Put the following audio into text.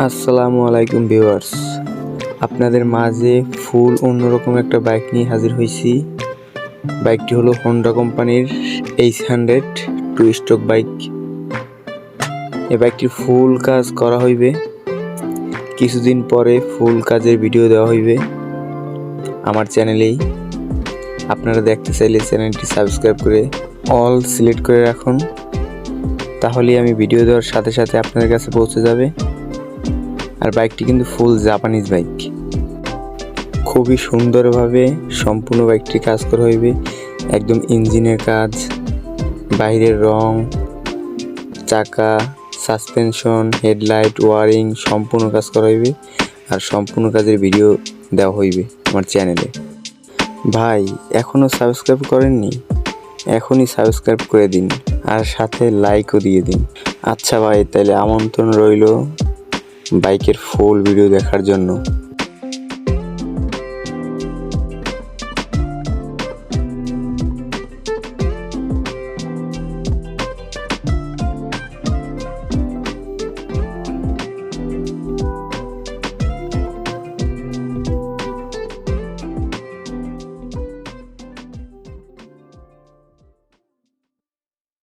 আসসালামু আলাইকুম ভিউয়ার্স, আপনাদের মাঝে ফুল অন্যরকম একটা বাইক নিয়ে হাজির হয়েছি। বাইকটি হলো হোন্ডা কোম্পানির H100 টু স্ট্রোক বাইক। এই বাইকটির ফুল কাজ করা হইবে, কিছুদিন পরে ফুল কাজের ভিডিও দেওয়া হইবে আমার চ্যানেলেই। আপনারা দেখতে চাইলে চ্যানেলটি সাবস্ক্রাইব করে অল সিলেক্ট করে রাখুন, তাহলেই আমি ভিডিও দেওয়ার সাথে সাথে আপনাদের কাছে পৌঁছে যাবে। আর বাইকটি কিন্তু ফুল জাপানিজ বাইক, খুবই সুন্দরভাবে সম্পূর্ণ বাইকটি কাজ করা হইবে। একদম ইঞ্জিনের কাজ, বাইরের রং, চাকা, সাসপেনশন, হেডলাইট, ওয়ারিং সম্পূর্ণ কাজ করা হইবে। আর সম্পূর্ণ কাজের ভিডিও দেওয়া হইবে আমার চ্যানেলে। ভাই এখনও সাবস্ক্রাইব করেননি? এখনই সাবস্ক্রাইব করে দিন আর সাথে লাইকও দিয়ে দিন। আচ্ছা ভাই, তাহলে আমন্ত্রণ রইল বাইকের ফুল ভিডিও দেখার জন্য।